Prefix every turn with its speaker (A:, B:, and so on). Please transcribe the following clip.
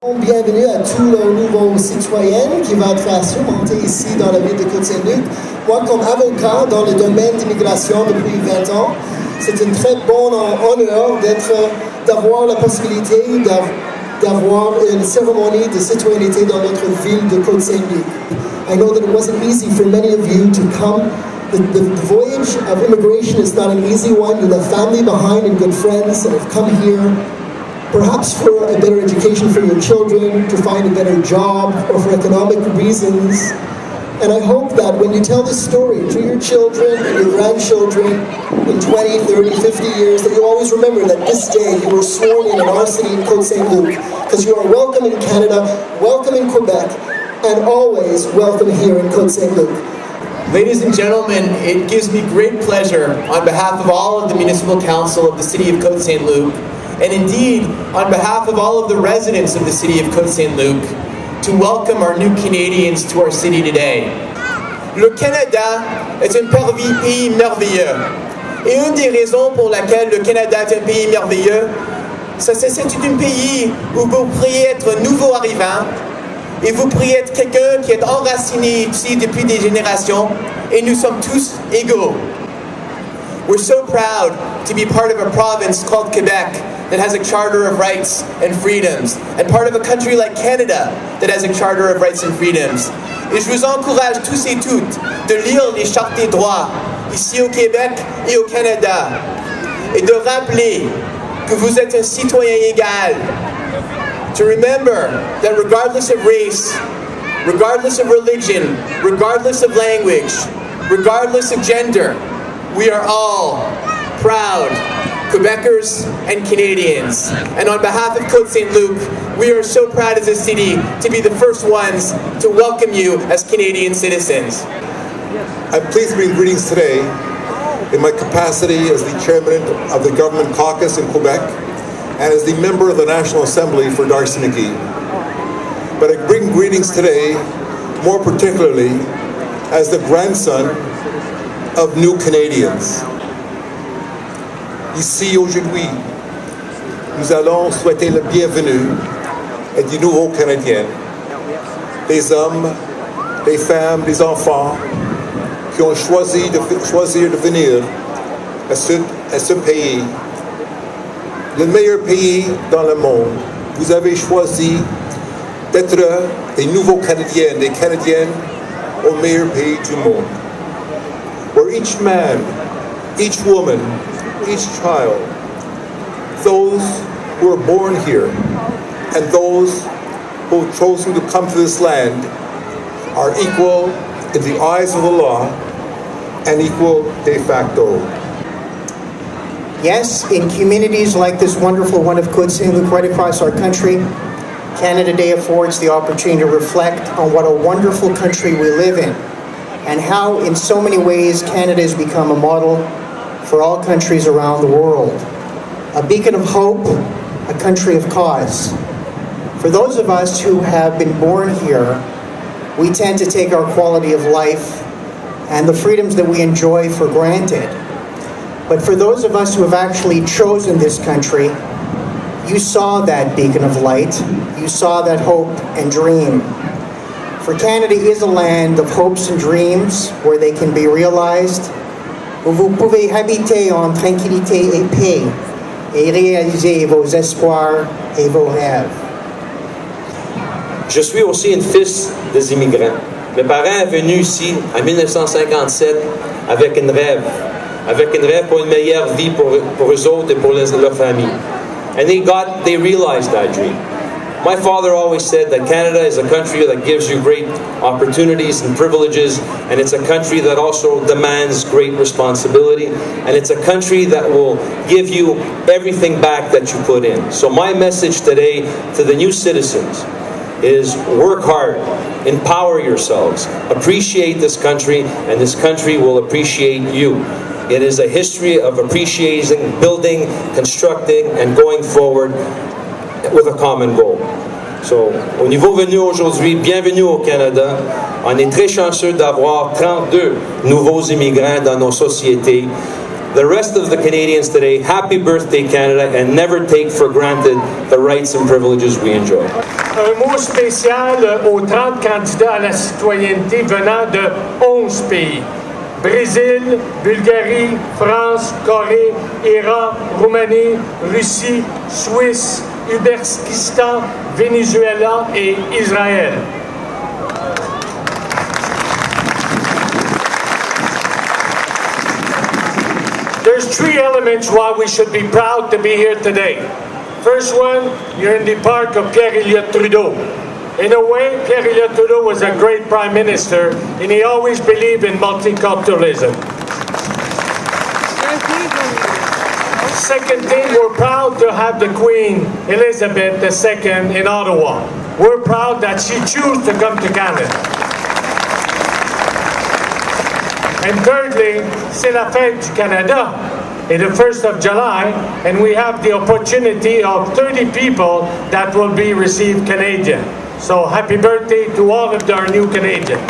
A: Bienvenue à tous nos nouveaux citoyens qui vont être assurmentés ici dans la ville de Côte Saint-Luc. Moi, comme avocat dans le domaine d'immigration depuis 20 ans, c'est un très bon honneur d'avoir la possibilité d'avoir une cérémonie de citoyenneté dans notre ville de Côte Saint-Luc. I know that it wasn't easy for many of you to come. The voyage of immigration is not an easy one. You left family behind and good friends that have come here, perhaps for a better education for your children, to find a better job, or for economic reasons. And I hope that when you tell this story to your children and your grandchildren in 20, 30, 50 years, that you always remember that this day you were sworn in our city in Côte Saint-Luc, because you are welcome in Canada, welcome in Quebec, and always welcome here in Côte Saint-Luc.
B: Ladies and gentlemen, it gives me great pleasure on behalf of all of the Municipal Council of the City of Côte Saint-Luc, and indeed on behalf of all of the residents of the City of Côte Saint-Luc, to welcome our new Canadians to our city today. Le Canada est un pays merveilleux. Et une des raisons pour laquelle le Canada est un pays merveilleux, c'est un pays où vous pourriez être un nouveau arrivant, et vous pourriez être quelqu'un qui est enraciné ici depuis des générations, et nous sommes tous égaux. We're so proud to be part of a province called Quebec that has a charter of rights and freedoms, and part of a country like Canada that has a charter of rights and freedoms. Et je vous encourage tous et toutes de lire les chartes des droits ici au Québec et au Canada, et de rappeler que vous êtes un citoyen égal. To remember that regardless of race, regardless of religion, regardless of language, regardless of gender, we are all proud Quebecers and Canadians. And on behalf of Côte Saint-Luc, we are so proud as a city to be the first ones to welcome you as Canadian citizens.
C: I'm pleased to bring greetings today in my capacity as the chairman of the Government Caucus in Quebec and as the member of the National Assembly for Darcy McGee. But I bring greetings today more particularly as the grandson of new Canadians. Ici aujourd'hui, nous allons souhaiter la bienvenue à des nouveaux Canadiens, des hommes, des femmes, des enfants qui ont choisi de venir à ce pays, le meilleur pays dans le monde. Vous avez choisi d'être des nouveaux Canadiens, des Canadiens au meilleur pays du monde, where each man, each woman, each child, those who are born here and those who have chosen to come to this land are equal in the eyes of the law and equal de facto.
D: Yes, in communities like this wonderful one of Côte Saint-Luc right across our country, Canada Day affords the opportunity to reflect on what a wonderful country we live in, and how in so many ways Canada has become a model for all countries around the world. A beacon of hope, a country of cause. For those of us who have been born here, we tend to take our quality of life and the freedoms that we enjoy for granted. But for those of us who have actually chosen this country, you saw that beacon of light, you saw that hope and dream. For Canada is a land of hopes and dreams where they can be realized, où vous pouvez habiter en tranquillité et paix et réaliser vos espoirs et vos rêves.
E: Je suis aussi un fils des immigrants. Mes parents sont venus ici en 1957 avec un rêve pour une meilleure vie pour eux autres et pour leur famille. And they realized that dream. My father always said that Canada is a country that gives you great opportunities and privileges, and it's a country that also demands great responsibility, and it's a country that will give you everything back that you put in. So my message today to the new citizens is work hard, empower yourselves, appreciate this country, and this country will appreciate you. It is a history of appreciating, building, constructing, and going forward with a common goal. So, au niveau venu aujourd'hui, bienvenue au Canada. On est très chanceux d'avoir 32 nouveaux immigrants dans nos sociétés. the rest of the Canadians today, happy birthday, Canada, and never take for granted the rights and privileges we enjoy.
F: Un mot spécial aux 30 candidats à la citoyenneté venant de 11 pays. Brésil, Bulgarie, France, Corée, Iran, Roumanie, Russie, Suisse, Uzbekistan, Venezuela et Israël. There's three elements why we should be proud to be here today. First one, you're in the park of Pierre-Elliott Trudeau. In a way, Pierre-Elliott Trudeau was a great prime minister, and he always believed in multiculturalism. Second thing, we're proud to have the Queen Elizabeth II in Ottawa. We're proud that she chose to come to Canada. And thirdly, c'est la fête du Canada. It's the 1st of July, and we have the opportunity of 30 people that will be received Canadian. So happy birthday to all of our new Canadians.